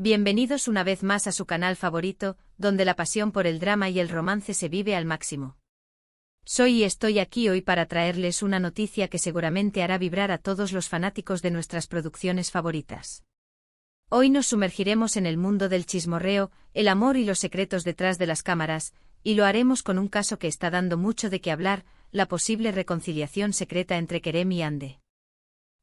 Bienvenidos una vez más a su canal favorito, donde la pasión por el drama y el romance se vive al máximo. Soy y estoy aquí hoy para traerles una noticia que seguramente hará vibrar a todos los fanáticos de nuestras producciones favoritas. Hoy nos sumergiremos en el mundo del chismorreo, el amor y los secretos detrás de las cámaras, y lo haremos con un caso que está dando mucho de qué hablar, la posible reconciliación secreta entre Kerem y Hande.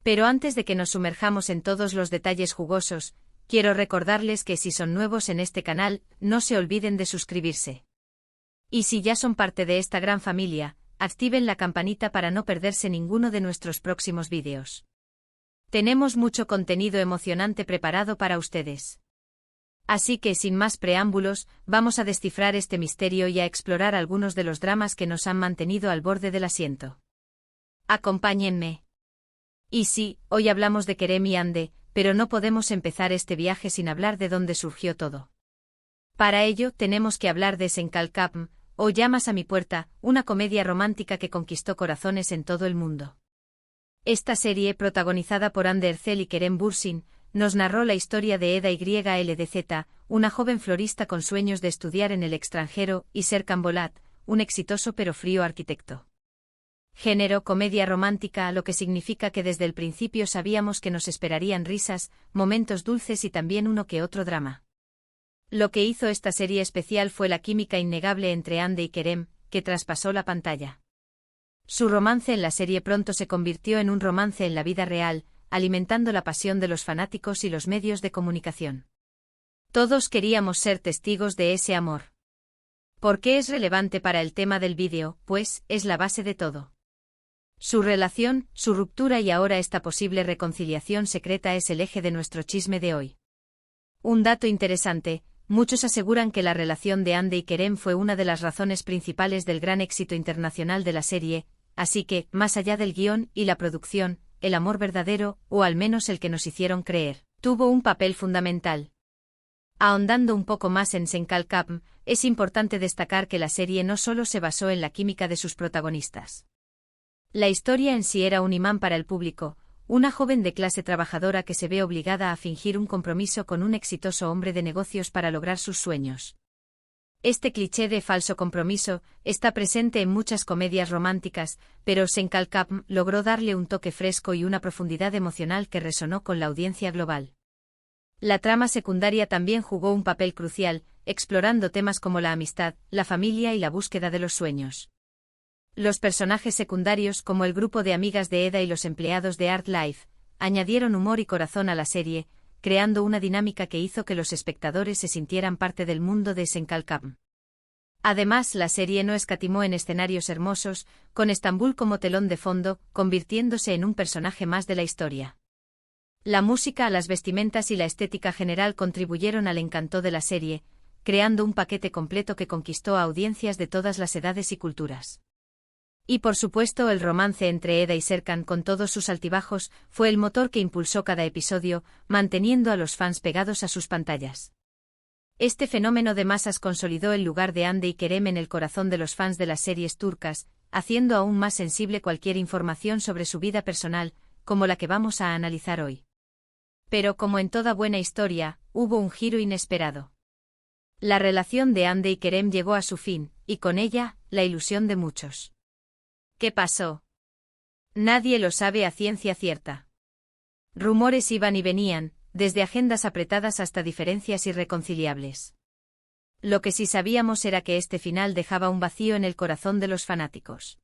Pero antes de que nos sumerjamos en todos los detalles jugosos, quiero recordarles que si son nuevos en este canal, no se olviden de suscribirse. Y si ya son parte de esta gran familia, activen la campanita para no perderse ninguno de nuestros próximos vídeos. Tenemos mucho contenido emocionante preparado para ustedes. Así que sin más preámbulos, vamos a descifrar este misterio y a explorar algunos de los dramas que nos han mantenido al borde del asiento. Acompáñenme. Y sí, hoy hablamos de Kerem y Hande, pero no podemos empezar este viaje sin hablar de dónde surgió todo. Para ello, tenemos que hablar de Senkalkapm, o Llamas a mi puerta, una comedia romántica que conquistó corazones en todo el mundo. Esta serie, protagonizada por Hande Erçel y Kerem Bürsin, nos narró la historia de Eda YLDZ, una joven florista con sueños de estudiar en el extranjero, y Serkan Bolat, un exitoso pero frío arquitecto. Género comedia romántica, lo que significa que desde el principio sabíamos que nos esperarían risas, momentos dulces y también uno que otro drama. Lo que hizo esta serie especial fue la química innegable entre Hande y Kerem, que traspasó la pantalla. Su romance en la serie pronto se convirtió en un romance en la vida real, alimentando la pasión de los fanáticos y los medios de comunicación. Todos queríamos ser testigos de ese amor. ¿Por qué es relevante para el tema del vídeo? Pues, es la base de todo. Su relación, su ruptura y ahora esta posible reconciliación secreta es el eje de nuestro chisme de hoy. Un dato interesante, muchos aseguran que la relación de Hande y Kerem fue una de las razones principales del gran éxito internacional de la serie, así que, más allá del guión y la producción, el amor verdadero, o al menos el que nos hicieron creer, tuvo un papel fundamental. Ahondando un poco más en Senkalkapm, es importante destacar que la serie no solo se basó en la química de sus protagonistas. La historia en sí era un imán para el público, una joven de clase trabajadora que se ve obligada a fingir un compromiso con un exitoso hombre de negocios para lograr sus sueños. Este cliché de falso compromiso está presente en muchas comedias románticas, pero Senkalkapm logró darle un toque fresco y una profundidad emocional que resonó con la audiencia global. La trama secundaria también jugó un papel crucial, explorando temas como la amistad, la familia y la búsqueda de los sueños. Los personajes secundarios, como el grupo de amigas de Eda y los empleados de Art Life, añadieron humor y corazón a la serie, creando una dinámica que hizo que los espectadores se sintieran parte del mundo de Senkalkapm. Además, la serie no escatimó en escenarios hermosos, con Estambul como telón de fondo, convirtiéndose en un personaje más de la historia. La música, las vestimentas y la estética general contribuyeron al encanto de la serie, creando un paquete completo que conquistó a audiencias de todas las edades y culturas. Y por supuesto el romance entre Eda y Serkan con todos sus altibajos fue el motor que impulsó cada episodio, manteniendo a los fans pegados a sus pantallas. Este fenómeno de masas consolidó el lugar de Hande y Kerem en el corazón de los fans de las series turcas, haciendo aún más sensible cualquier información sobre su vida personal, como la que vamos a analizar hoy. Pero como en toda buena historia, hubo un giro inesperado. La relación de Hande y Kerem llegó a su fin, y con ella, la ilusión de muchos. ¿Qué pasó? Nadie lo sabe a ciencia cierta. Rumores iban y venían, desde agendas apretadas hasta diferencias irreconciliables. Lo que sí sabíamos era que este final dejaba un vacío en el corazón de los fanáticos.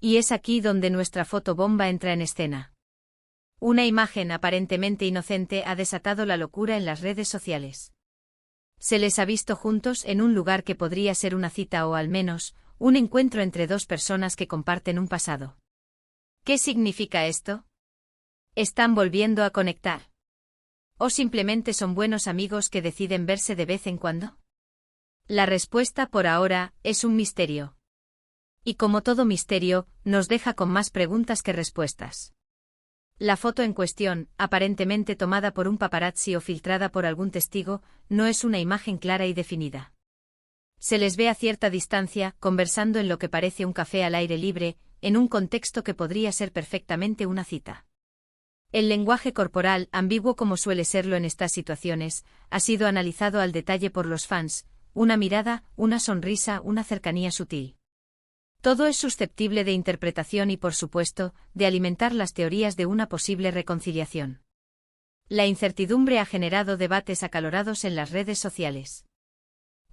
Y es aquí donde nuestra fotobomba entra en escena. Una imagen aparentemente inocente ha desatado la locura en las redes sociales. Se les ha visto juntos en un lugar que podría ser una cita o al menos, un encuentro entre dos personas que comparten un pasado. ¿Qué significa esto? ¿Están volviendo a conectar? ¿O simplemente son buenos amigos que deciden verse de vez en cuando? La respuesta por ahora es un misterio. Y como todo misterio, nos deja con más preguntas que respuestas. La foto en cuestión, aparentemente tomada por un paparazzi o filtrada por algún testigo, no es una imagen clara y definida. Se les ve a cierta distancia, conversando en lo que parece un café al aire libre, en un contexto que podría ser perfectamente una cita. El lenguaje corporal, ambiguo como suele serlo en estas situaciones, ha sido analizado al detalle por los fans, una mirada, una sonrisa, una cercanía sutil. Todo es susceptible de interpretación y, por supuesto, de alimentar las teorías de una posible reconciliación. La incertidumbre ha generado debates acalorados en las redes sociales.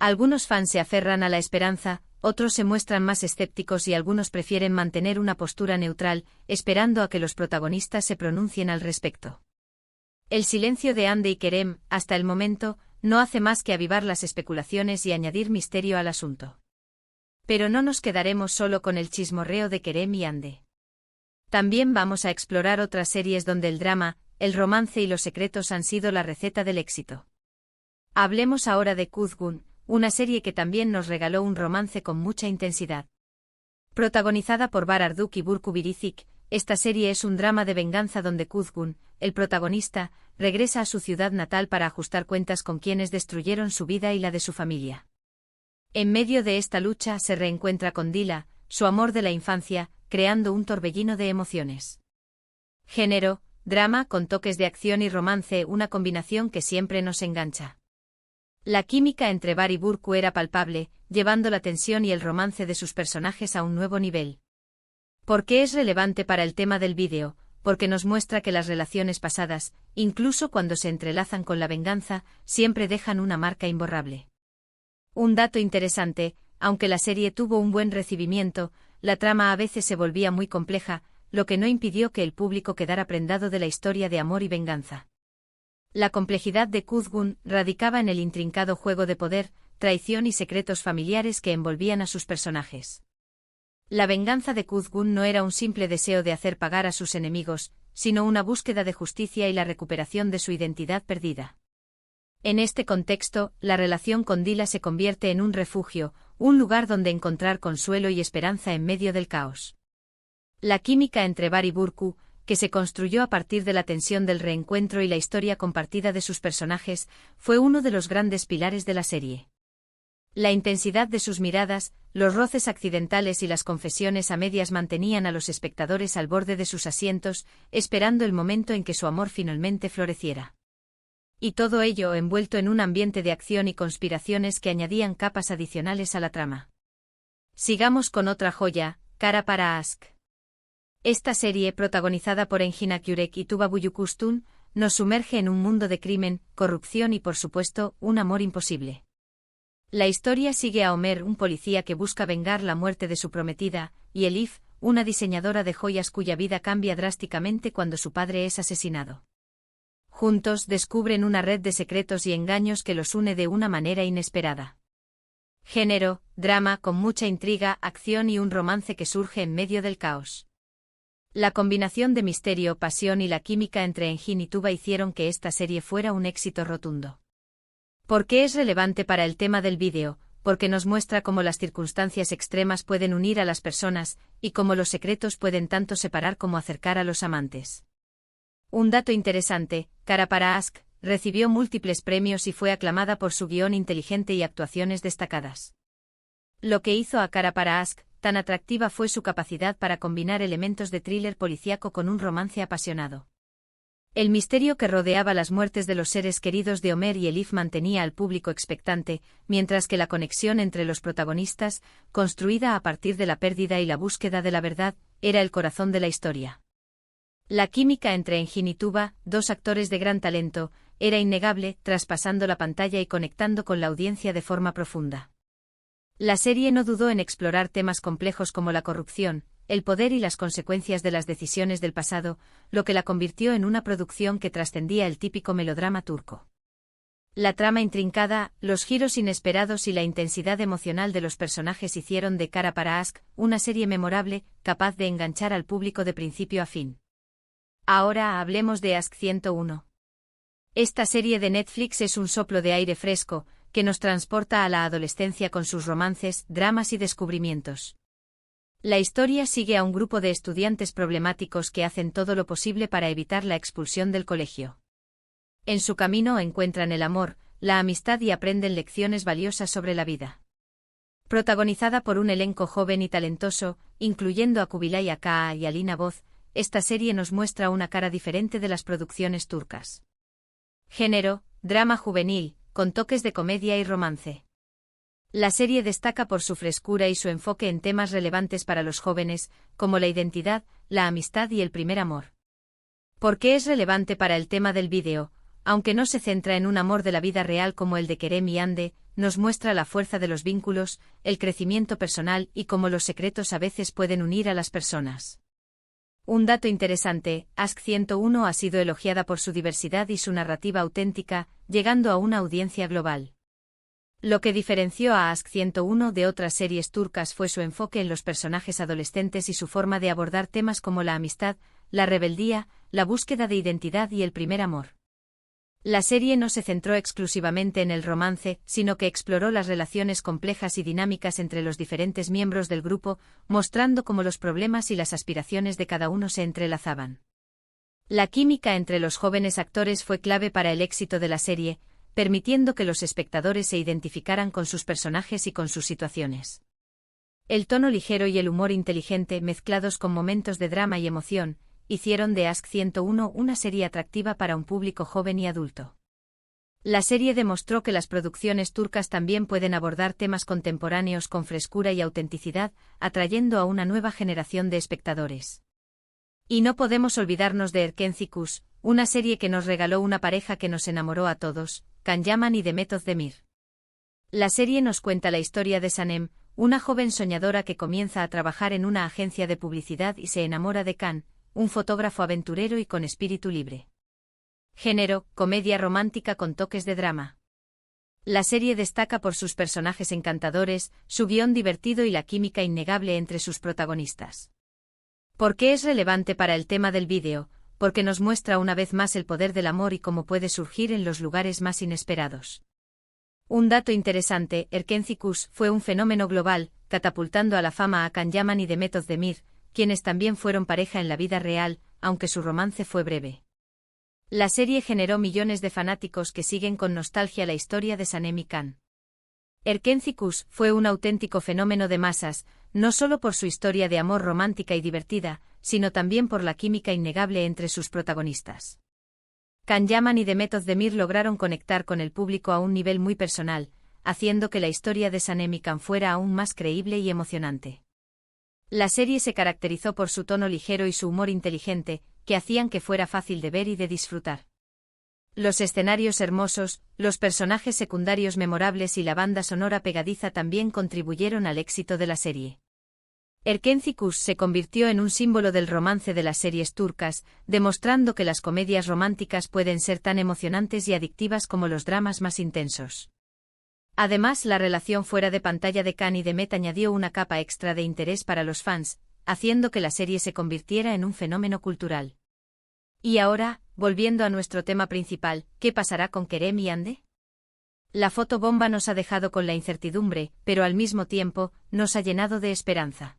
Algunos fans se aferran a la esperanza, otros se muestran más escépticos y algunos prefieren mantener una postura neutral, esperando a que los protagonistas se pronuncien al respecto. El silencio de Ande y Kerem, hasta el momento, no hace más que avivar las especulaciones y añadir misterio al asunto. Pero no nos quedaremos solo con el chismorreo de Kerem y Ande. También vamos a explorar otras series donde el drama, el romance y los secretos han sido la receta del éxito. Hablemos ahora de Kuzgun, una serie que también nos regaló un romance con mucha intensidad. Protagonizada por Barar Duk y Burcu Biricik, esta serie es un drama de venganza donde Kuzgun, el protagonista, regresa a su ciudad natal para ajustar cuentas con quienes destruyeron su vida y la de su familia. En medio de esta lucha se reencuentra con Dila, su amor de la infancia, creando un torbellino de emociones. Género, drama con toques de acción y romance, una combinación que siempre nos engancha. La química entre Bar y Burcu era palpable, llevando la tensión y el romance de sus personajes a un nuevo nivel. ¿Por qué es relevante para el tema del vídeo? Porque nos muestra que las relaciones pasadas, incluso cuando se entrelazan con la venganza, siempre dejan una marca imborrable. Un dato interesante, aunque la serie tuvo un buen recibimiento, la trama a veces se volvía muy compleja, lo que no impidió que el público quedara prendado de la historia de amor y venganza. La complejidad de Kuzgun radicaba en el intrincado juego de poder, traición y secretos familiares que envolvían a sus personajes. La venganza de Kuzgun no era un simple deseo de hacer pagar a sus enemigos, sino una búsqueda de justicia y la recuperación de su identidad perdida. En este contexto, la relación con Dila se convierte en un refugio, un lugar donde encontrar consuelo y esperanza en medio del caos. La química entre Bar y Burcu, que se construyó a partir de la tensión del reencuentro y la historia compartida de sus personajes, fue uno de los grandes pilares de la serie. La intensidad de sus miradas, los roces accidentales y las confesiones a medias mantenían a los espectadores al borde de sus asientos, esperando el momento en que su amor finalmente floreciera. Y todo ello envuelto en un ambiente de acción y conspiraciones que añadían capas adicionales a la trama. Sigamos con otra joya, Kara para Aşk. Esta serie, protagonizada por Engin Akyurek y Tuba Büyüküstün, nos sumerge en un mundo de crimen, corrupción y, por supuesto, un amor imposible. La historia sigue a Ömer, un policía que busca vengar la muerte de su prometida, y Elif, una diseñadora de joyas cuya vida cambia drásticamente cuando su padre es asesinado. Juntos descubren una red de secretos y engaños que los une de una manera inesperada. Género, drama con mucha intriga, acción y un romance que surge en medio del caos. La combinación de misterio, pasión y la química entre Engin y Tuba hicieron que esta serie fuera un éxito rotundo. ¿Por qué es relevante para el tema del vídeo? Porque nos muestra cómo las circunstancias extremas pueden unir a las personas, y cómo los secretos pueden tanto separar como acercar a los amantes. Un dato interesante, Kara para Aşk recibió múltiples premios y fue aclamada por su guión inteligente y actuaciones destacadas. Lo que hizo a Kara para Aşk tan atractiva fue su capacidad para combinar elementos de thriller policíaco con un romance apasionado. El misterio que rodeaba las muertes de los seres queridos de Ömer y Elif mantenía al público expectante, mientras que la conexión entre los protagonistas, construida a partir de la pérdida y la búsqueda de la verdad, era el corazón de la historia. La química entre Engin y Tuba, dos actores de gran talento, era innegable, traspasando la pantalla y conectando con la audiencia de forma profunda. La serie no dudó en explorar temas complejos como la corrupción, el poder y las consecuencias de las decisiones del pasado, lo que la convirtió en una producción que trascendía el típico melodrama turco. La trama intrincada, los giros inesperados y la intensidad emocional de los personajes hicieron de Kara para Aşk una serie memorable, capaz de enganchar al público de principio a fin. Ahora hablemos de Aşk 101. Esta serie de Netflix es un soplo de aire fresco, que nos transporta a la adolescencia con sus romances, dramas y descubrimientos. La historia sigue a un grupo de estudiantes problemáticos que hacen todo lo posible para evitar la expulsión del colegio. En su camino encuentran el amor, la amistad y aprenden lecciones valiosas sobre la vida. Protagonizada por un elenco joven y talentoso, incluyendo a Kubilay Aka y Alina Boz, esta serie nos muestra una cara diferente de las producciones turcas. Género, drama juvenil, con toques de comedia y romance. La serie destaca por su frescura y su enfoque en temas relevantes para los jóvenes, como la identidad, la amistad y el primer amor. ¿Por qué es relevante para el tema del vídeo? Aunque no se centra en un amor de la vida real como el de Kerem y Hande, nos muestra la fuerza de los vínculos, el crecimiento personal y cómo los secretos a veces pueden unir a las personas. Un dato interesante, Ask 101 ha sido elogiada por su diversidad y su narrativa auténtica, llegando a una audiencia global. Lo que diferenció a Ask 101 de otras series turcas fue su enfoque en los personajes adolescentes y su forma de abordar temas como la amistad, la rebeldía, la búsqueda de identidad y el primer amor. La serie no se centró exclusivamente en el romance, sino que exploró las relaciones complejas y dinámicas entre los diferentes miembros del grupo, mostrando cómo los problemas y las aspiraciones de cada uno se entrelazaban. La química entre los jóvenes actores fue clave para el éxito de la serie, permitiendo que los espectadores se identificaran con sus personajes y con sus situaciones. El tono ligero y el humor inteligente, mezclados con momentos de drama y emoción, hicieron de Ask 101 una serie atractiva para un público joven y adulto. La serie demostró que las producciones turcas también pueden abordar temas contemporáneos con frescura y autenticidad, atrayendo a una nueva generación de espectadores. Y no podemos olvidarnos de Erkenci, una serie que nos regaló una pareja que nos enamoró a todos, Can Yaman y Demet Özdemir. La serie nos cuenta la historia de Sanem, una joven soñadora que comienza a trabajar en una agencia de publicidad y se enamora de Can, un fotógrafo aventurero y con espíritu libre. Género, comedia romántica con toques de drama. La serie destaca por sus personajes encantadores, su guión divertido y la química innegable entre sus protagonistas. ¿Por qué es relevante para el tema del vídeo? Porque nos muestra una vez más el poder del amor y cómo puede surgir en los lugares más inesperados. Un dato interesante, Erkenci fue un fenómeno global, catapultando a la fama a Can Yaman y Demet Özdemir, quienes también fueron pareja en la vida real, aunque su romance fue breve. La serie generó millones de fanáticos que siguen con nostalgia la historia de Sanem y Can. Erkenci fue un auténtico fenómeno de masas, no solo por su historia de amor romántica y divertida, sino también por la química innegable entre sus protagonistas. Can Yaman y Demet Özdemir lograron conectar con el público a un nivel muy personal, haciendo que la historia de Sanem y Can fuera aún más creíble y emocionante. La serie se caracterizó por su tono ligero y su humor inteligente, que hacían que fuera fácil de ver y de disfrutar. Los escenarios hermosos, los personajes secundarios memorables y la banda sonora pegadiza también contribuyeron al éxito de la serie. Erkenci se convirtió en un símbolo del romance de las series turcas, demostrando que las comedias románticas pueden ser tan emocionantes y adictivas como los dramas más intensos. Además, la relación fuera de pantalla de Can y Demet añadió una capa extra de interés para los fans, haciendo que la serie se convirtiera en un fenómeno cultural. Y ahora, volviendo a nuestro tema principal, ¿qué pasará con Kerem y Hande? La fotobomba nos ha dejado con la incertidumbre, pero al mismo tiempo, nos ha llenado de esperanza.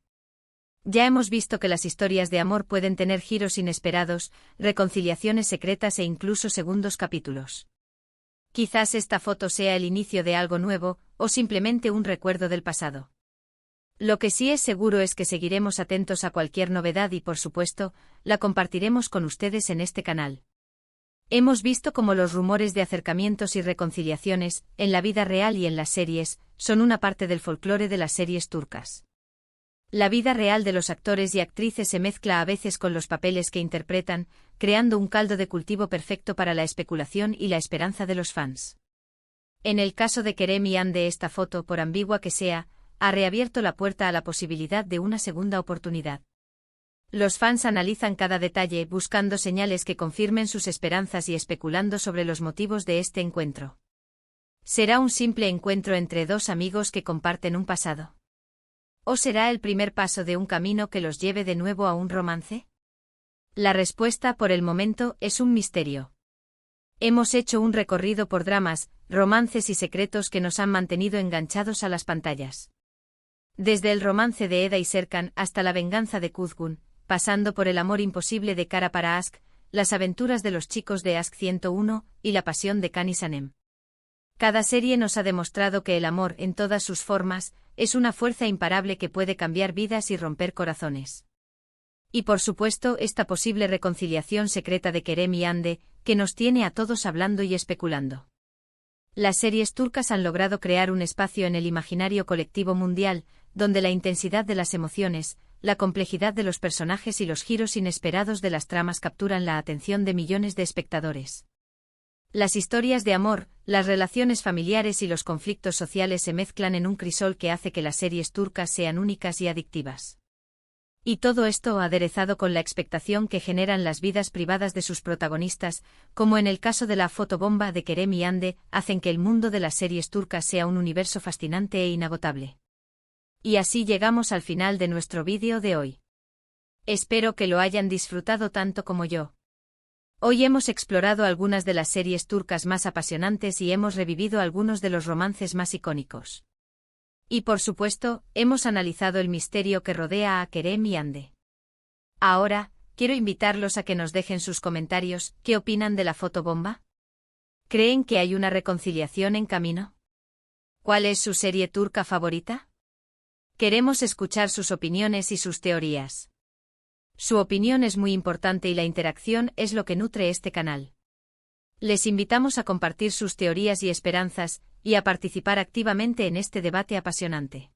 Ya hemos visto que las historias de amor pueden tener giros inesperados, reconciliaciones secretas e incluso segundos capítulos. Quizás esta foto sea el inicio de algo nuevo, o simplemente un recuerdo del pasado. Lo que sí es seguro es que seguiremos atentos a cualquier novedad y, por supuesto, la compartiremos con ustedes en este canal. Hemos visto cómo los rumores de acercamientos y reconciliaciones, en la vida real y en las series, son una parte del folclore de las series turcas. La vida real de los actores y actrices se mezcla a veces con los papeles que interpretan, creando un caldo de cultivo perfecto para la especulación y la esperanza de los fans. En el caso de Kerem y Hande, esta foto, por ambigua que sea, ha reabierto la puerta a la posibilidad de una segunda oportunidad. Los fans analizan cada detalle, buscando señales que confirmen sus esperanzas y especulando sobre los motivos de este encuentro. ¿Será un simple encuentro entre dos amigos que comparten un pasado? ¿O será el primer paso de un camino que los lleve de nuevo a un romance? La respuesta por el momento es un misterio. Hemos hecho un recorrido por dramas, romances y secretos que nos han mantenido enganchados a las pantallas. Desde el romance de Eda y Serkan hasta la venganza de Kuzgun, pasando por el amor imposible de Kara para Ask, las aventuras de los chicos de Ask 101 y la pasión de Can y Sanem. Cada serie nos ha demostrado que el amor, en todas sus formas, es una fuerza imparable que puede cambiar vidas y romper corazones. Y por supuesto esta posible reconciliación secreta de Kerem y Hande, que nos tiene a todos hablando y especulando. Las series turcas han logrado crear un espacio en el imaginario colectivo mundial, donde la intensidad de las emociones, la complejidad de los personajes y los giros inesperados de las tramas capturan la atención de millones de espectadores. Las historias de amor, las relaciones familiares y los conflictos sociales se mezclan en un crisol que hace que las series turcas sean únicas y adictivas. Y todo esto aderezado con la expectación que generan las vidas privadas de sus protagonistas, como en el caso de la fotobomba de Kerem y Hande, hacen que el mundo de las series turcas sea un universo fascinante e inagotable. Y así llegamos al final de nuestro vídeo de hoy. Espero que lo hayan disfrutado tanto como yo. Hoy hemos explorado algunas de las series turcas más apasionantes y hemos revivido algunos de los romances más icónicos. Y por supuesto, hemos analizado el misterio que rodea a Kerem y Hande. Ahora, quiero invitarlos a que nos dejen sus comentarios. ¿Qué opinan de la fotobomba? ¿Creen que hay una reconciliación en camino? ¿Cuál es su serie turca favorita? Queremos escuchar sus opiniones y sus teorías. Su opinión es muy importante y la interacción es lo que nutre este canal. Les invitamos a compartir sus teorías y esperanzas, y a participar activamente en este debate apasionante.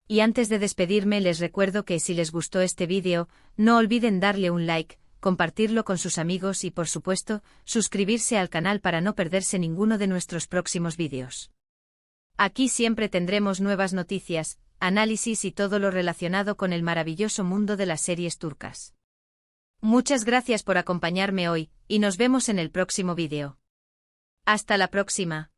Y antes de despedirme les recuerdo que si les gustó este vídeo, no olviden darle un like, compartirlo con sus amigos y por supuesto, suscribirse al canal para no perderse ninguno de nuestros próximos vídeos. Aquí siempre tendremos nuevas noticias, análisis y todo lo relacionado con el maravilloso mundo de las series turcas. Muchas gracias por acompañarme hoy, y nos vemos en el próximo vídeo. Hasta la próxima.